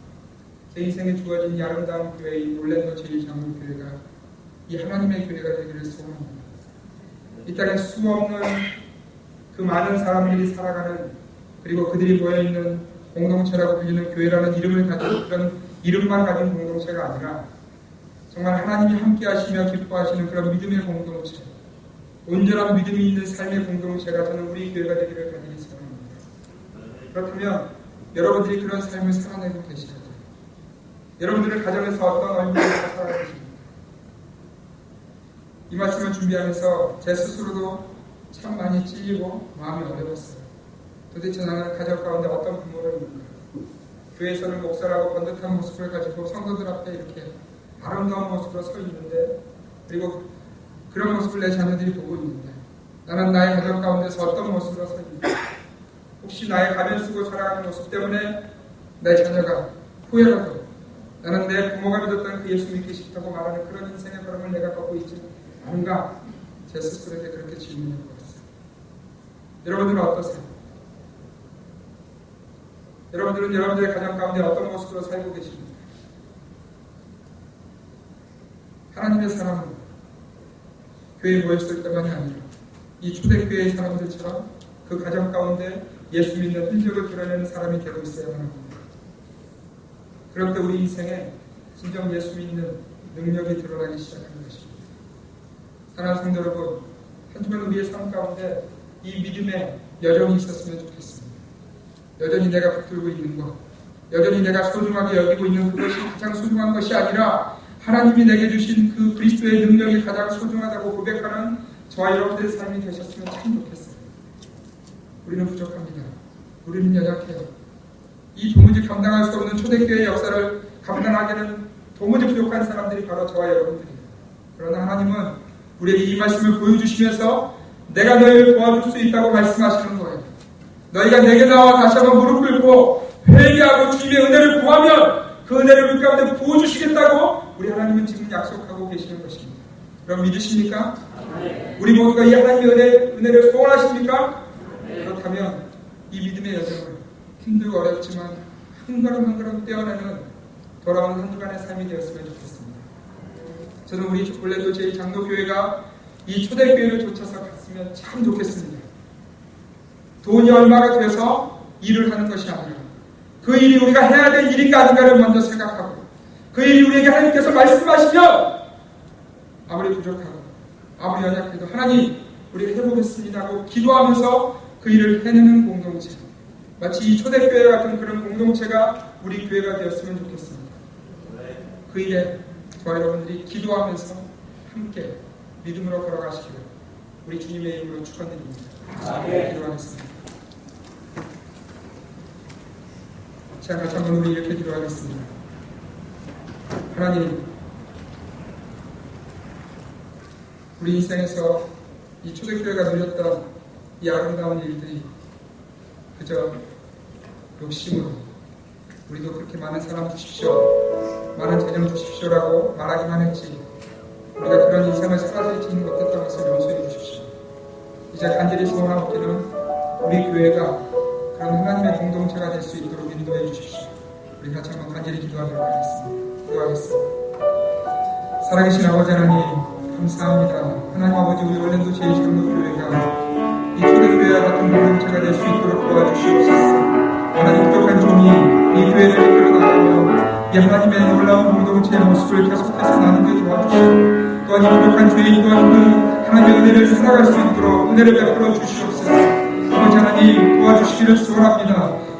제 인생에 주어진 이 아름다운 교회인 올랜도 제2장로교회가 이 하나님의 교회가 되기를 소원합니다. 이 땅에 수없는 그 많은 사람들이 살아가는 그리고 그들이 모여있는 공동체라고 불리는 교회라는 이름을 가진 그런 이름만 가진 공동체가 아니라 정말 하나님이 함께 하시며 기뻐하시는 그런 믿음의 공동체, 온전한 믿음이 있는 삶의 공동체가 저는 우리 교회가 되기를 간절히 소원합니다. 그렇다면 여러분들이 그런 삶을 살아내고 계시죠? 여러분들의 가정에서 어떤 얼굴을 살아가십니까? 이 말씀을 준비하면서 제 스스로도 참 많이 찔리고 마음이 어려웠어요. 도대체 나는 가정 가운데 어떤 부모를 있는가? 교회에서는 목사라고 번듯한 모습을 가지고 성도들 앞에 이렇게 아름다운 모습으로 서 있는데, 그리고 그런 모습을 내 자녀들이 보고 있는데, 나는 나의 가정 가운데서 어떤 모습으로 서 있는가? 혹시 나의 가면 쓰고 살아가는 모습 때문에 내 자녀가 후회라도 나는 내 부모가 믿었던 그 예수 믿기 싫다고 말하는 그런 인생의 걸음을 내가 걷고 있지 않은가? 제 스스로에게 그렇게 질문해 보았어요. 여러분들은 어떠세요? 여러분들은 여러분들의 가정 가운데 어떤 모습으로 살고 계십니까? 하나님의 사람은 교회에 모였을 때만이 아니라 이 초대교회의 사람들처럼 그 가정 가운데 예수 믿는 흔적을 드러내는 사람이 되고 있어야만 합니다. 그럴 때 우리 인생에 진정 예수 믿는 능력이 드러나기 시작하는 것입니다. 사랑하는 성도 여러분, 한 주간 우리의 삶 가운데 이 믿음에 여정이 있었으면 좋겠습니다. 여전히 내가 붙들고 있는 것, 여전히 내가 소중하게 여기고 있는 그것이 가장 소중한 것이 아니라 하나님이 내게 주신 그 그리스도의 능력이 가장 소중하다고 고백하는 저와 여러분들의 삶이 되셨으면 참 좋겠어요. 우리는 부족합니다. 우리는 연약해요. 이 도무지 감당할 수 없는 초대교회의 역사를 감당하기에는 도무지 부족한 사람들이 바로 저와 여러분들이에요. 그러나 하나님은 우리에게 이 말씀을 보여주시면서 내가 너희를 도와줄 수 있다고 말씀하시는 거예요. 너희가 내게 나와 다시 한번 무릎 꿇고 회개하고 주님의 은혜를 구하면 그 은혜를 우리 가운데 부어주시겠다고 우리 하나님은 지금 약속하고 계시는 것입니다. 그럼 믿으십니까? 우리 모두가 이 하나님의 은혜를 소원하십니까? 그렇다면 이 믿음의 여정을 힘들고 어렵지만 한 걸음 한 걸음 떼어내는 돌아오는 한 주간의 삶이 되었으면 좋겠습니다. 저는 우리 원래도 제 장로교회가 이 초대교회를 쫓아서 갔으면 참 좋겠습니다. 돈이 얼마가 돼서 일을 하는 것이 아니라 그 일이 우리가 해야 될 일인가 아닌가를 먼저 생각하고 그 일이 우리에게 하나님께서 말씀하시면 아무리 부족하고 아무리 연약해도 하나님 우리가 해보겠습니다 하고 기도하면서 그 일을 해내는 공동체, 마치 이 초대교회 같은 그런 공동체가 우리 교회가 되었으면 좋겠습니다. 그 일에 저와 여러분들이 기도하면서 함께 믿음으로 걸어가시기를 우리 주님의 이름으로 축원드립니다. 기도하겠습니다. 자, 같이 한번 우리 이렇게 기도하겠습니다. 하나님, 우리 인생에서 이 초대교회가 누렸던 이 아름다운 일들이 그저 욕심으로 우리도 그렇게 많은 사람 주십시오, 많은 재정 주십시오라고 말하기만 했지 우리가 그런 인생을 살아들이지 못했던 것을 용서해 주십시오. 이제 간절히 소원하옵기는 우리 교회가 그런 하나님의 공동체가 될 수 있도록 인도해 주십시오. 우리 같이 한번 간절히 기도하도록 하겠습니다. 기도하겠습니다. 살아계신 아버지 하나님 감사합니다. 하나님 아버지, 우리 원래도 제2장로교회가 이 초대교회와 같은 공동체가 될 수 있도록 도와주시옵소서. 하나님, 부족한 종이 이 교회를 이끌어 나가며 이 하나님의 놀라운 공동체의 모습을 계속해서 나누게 도와주시고, 또한 이 부족한 죄인 또한 그 하나님의 은혜를 살아갈 수 있도록 은혜를 베풀어 주시옵소서. 아버지 하나님, 도와주시기를 소원합니다.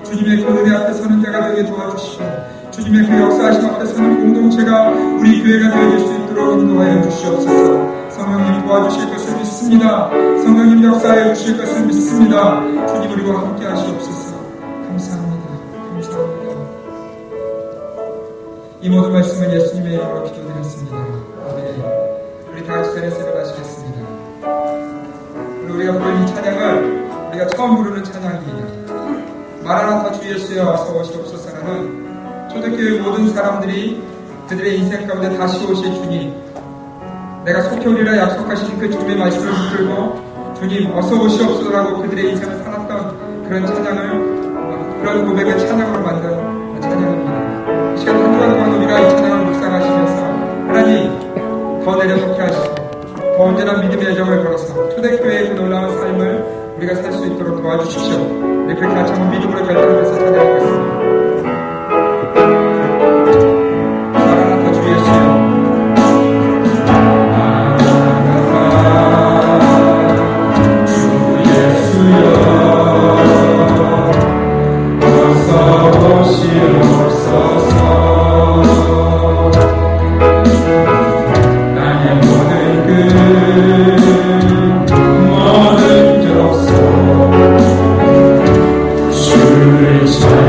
주님의 그 은혜 앞에 서는 자가 되게 도와주시고, 주님의 그 역사하심 앞에 서는 공동체가 우리 교회가 되어질 수 있도록 인도하여 주시옵소서. 성령님 도와주실 것을 믿습니다. 성령님 역사하여 주실 것을 믿습니다. 주님 우리와 함께 하시옵소서. 감사합니다. 감사합니다. 이 모든 말씀은 예수님의 이름으로 기도드렸습니다. 아멘. 우리 다 같이 자리에서 일어나시겠습니다. 우리가 부른 이 찬양을 우리가 처음 부르는 찬양입니다. 마라나타 주 예수여 와서 오시옵소서라는 초대교회 모든 사람들이 그들의 인생 가운데 다시 오실 주님, 내가 속히 오리라 약속하신 그 주님의 말씀을 붙들고 주님 어서 오시옵소서라고 그들의 인생을 살았던 그런 찬양을, 그런 고백을 찬양으로 만든 찬양입니다. 이 시간 한 주간 동안 우리가 이 찬양을 묵상하시면서 하나님 더 내려놓게 하시고 더 온전한 믿음의 여정을 걸어서 초대교회의 그 놀라운 삶을 우리가 살 수 있도록 도와주십시오. 우리 그렇게 같이 한번 믿음으로 결단하면서 찬양하겠습니다. 마라나타 주 예수여 주를 찬양하며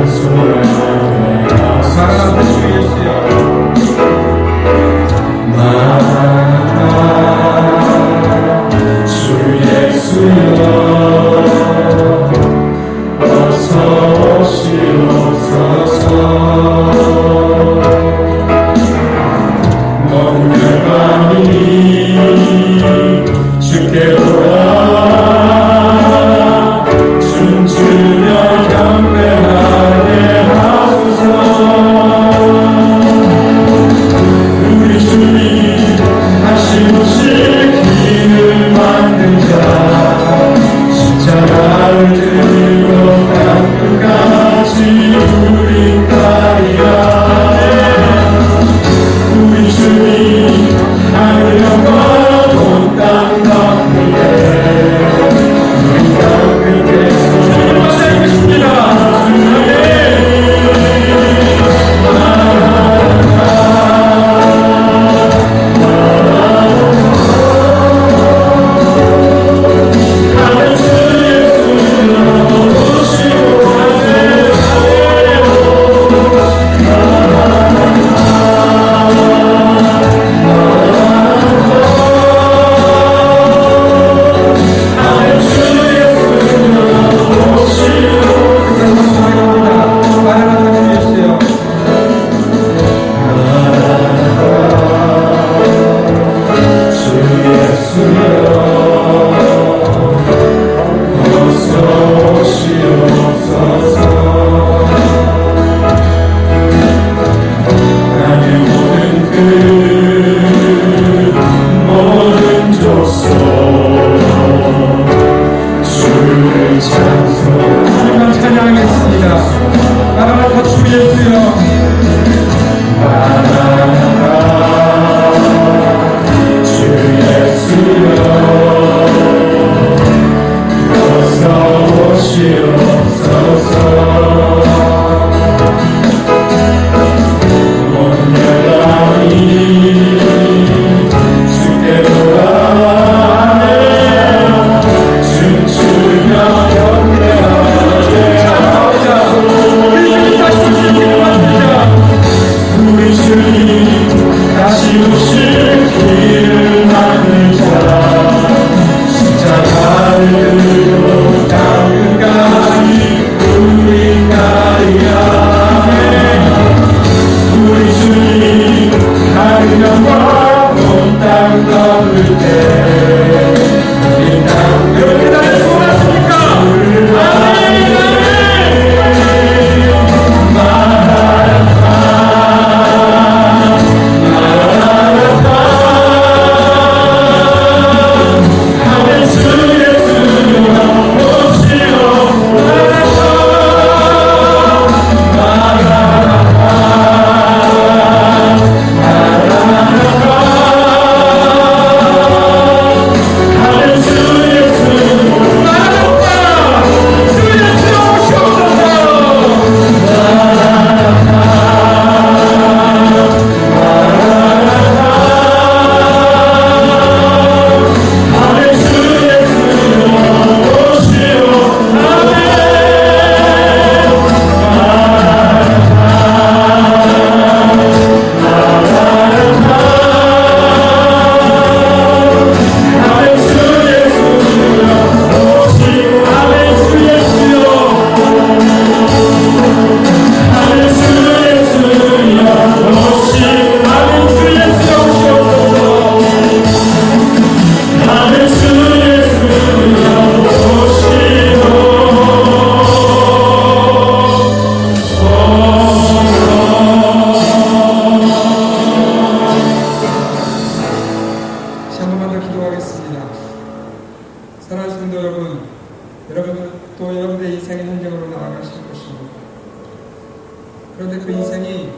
그런데 그 인생이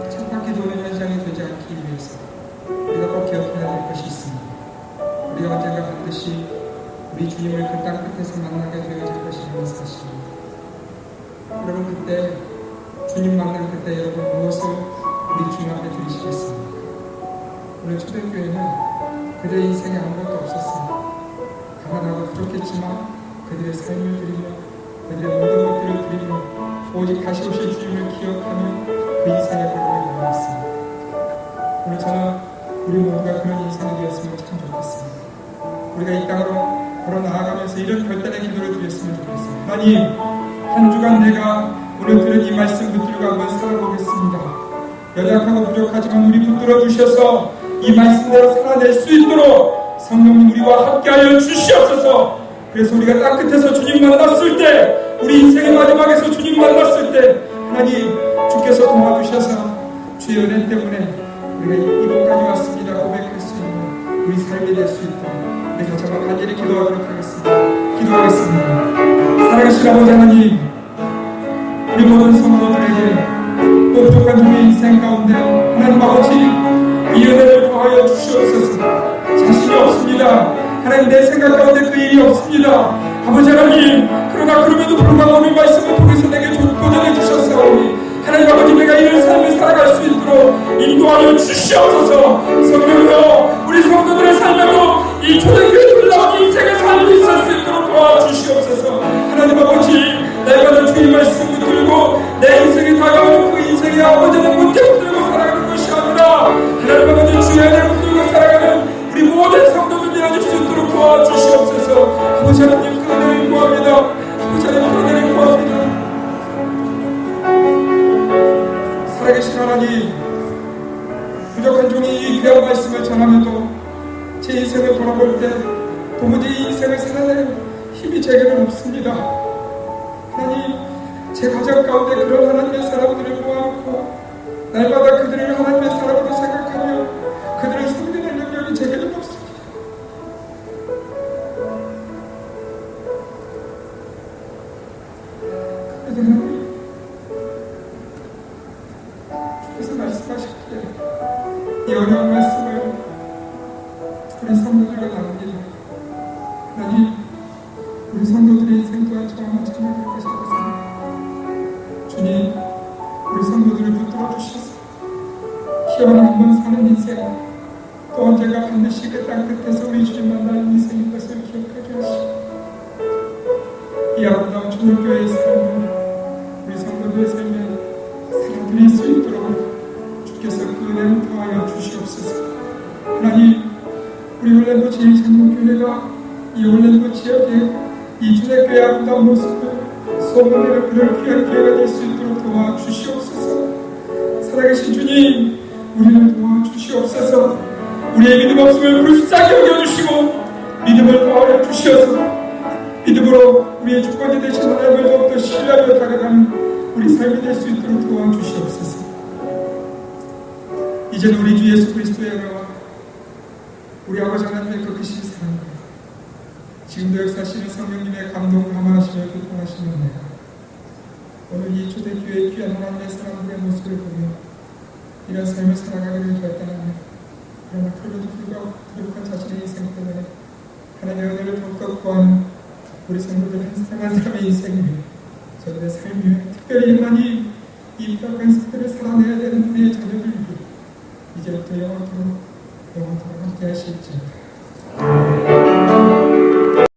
쳇바퀴 도는 현상이 되지 않기 위해서 우리가 꼭 기억해야 될 것이 있습니다. 우리가 언젠가 반드시 우리 주님을 그 땅 끝에서 만나게 되어질 것이라는 사실입니다. 여러분, 그때 주님 만난 그때 여러분 무엇을 우리 주님 앞에 드리시겠습니까? 오늘 초대교회는 그들의 인생에 아무것도 없었습니다. 가난하고 부족했지만 그들의 삶을 드리며 그들의 모든 것들을 드리며 오직 다시 오실 주님을 기억하며 그 인생의 걸음을 나아갔습니다. 오늘 저는 우리 모두가 그런 인생이 되었으면 참 좋겠습니다. 우리가 이 땅으로 걸어 나아가면서 이런 결단의 기도를 드렸으면 좋겠습니다. 하나님, 한 주간 내가 오늘 들은 이 말씀 붙들고 한번 살아보겠습니다. 연약하고 부족하지만 우리 붙들어 주셔서 이 말씀대로 살아낼 수 있도록 성령님 우리와 함께하여 주시옵소서. 그래서 우리가 땅 끝에서 주님 만났을 때, 우리 인생의 마지막에서 주님 만났을 때 하나님 주께서 도와주셔서 주의 은혜 때문에 우리가 이곳까지 왔습니다 고백할 수 있는 우리 삶이 될 수 있도록 우리 같이 한번 간절히 기도하도록 하겠습니다. 기도하겠습니다. 살아계신 아버지 하나님, 우리 모든 성도들에게 또 부족한 우리 인생 가운데 하나님 아버지 이 은혜를 더하여 주시옵소서. 자신이 없습니다. 하나님, 내 생각 가운데 그 일이 없습니다. 아버지 하나님, 그러나 그럼에도 불구하고 오늘 말씀을 통해서 내게 도전해 주셨사오니 하나님 아버지, 내가 이런 삶을 살아갈 수 있도록 인도하여 주시옵소서. 성령으로 우리 성도들의 삶에도 이 초대교회 놀라운 인생의 삶이 있을 수 있도록 도와주시옵소서. 하나님 아버지, 내가 주의 말씀 붙들고 내 인생이 다가오는 그 인생의 아버지는 문제 붙들고 살아가는 것이 아니라 하나님 아버지 주의 은혜를 붙들고 살아가는 우리 모든 성도들 되어질 수 있도록 도와주시옵소서. 아버지 하나님, 그 은혜를 구합니다. 아버지 하나님, 그 은혜를 구합니다. 살아계신 하나님, 부족한 종이 이 귀한 말씀을 전하면도 제 인생을 돌아볼 때 도무지 이 인생을 살아낼 힘이 제게는 없습니다. 하나님, 제 가정 가운데 그런 하나님의 사람들을 모아놓고 날마다 그들을 하나님의 사람으로 생각하며 그들을 섬기는 능력이 제게는 없습니다. 그래도 하나님, 주께서 말씀하셨기에 이 어려운 말씀을 우리 성도들과 나눕니다. 하나님, 우리 성도들의 인생 또한 저와 마찬가지일 것이라고 생각합니다. 주님, 우리 성도들을 붙들어 주셔서 기왕 한번 사는 인생, 또 언젠가 반드시 그 땅 끝에서 우리 주님 만날 인생인 것을 기억하게 하시고 이 아름다운 초대교회의 삶을 우리 성도들의 삶에 살아드릴 수 있도록 주께서 그 은혜를 더하여 주시옵소서. 하나님, 우리 올랜도 제1장로교회가 이 올랜도 지역에 이 초대교회 아름다운 모습을 소문내는 그런 귀한 기회가 될 수 있도록 도와주시옵소서. 살아계신 주님, 우리를 도와주시옵소서. 우리의 믿음 없음을 불쌍히 여겨주시고 믿음을 더하여 주시어서 믿음으로 우리의 주권이 되신 하나님을 더욱더 신뢰하며 다가가는 우리 삶이 될 수 있도록 도와주시옵소서. 이제는 우리 주 예수 그리스도의 은혜와 우리 아버지 하나님의 그 크신 사랑과 지금도 역사하시는 성령님의 감동 감화하시며 교통하시는 은혜가 오늘 이 초대교회의 귀한 하나님의 사람들의 모습을 보며 이런 삶을 살아가기를 결단하며 그러나 그럼에도 불구하고 부족한 자신의 인생 때문에 하나님의 은혜를 더욱더 구하는 우리 성도들 한 사람 한 사람의 인생 위에 저들의 삶 위에 특별히 하나님 이 부족한 삶을 살아내야 되는 우리의 자녀들 위해 이제부터 영원토록 함께 하실지어다.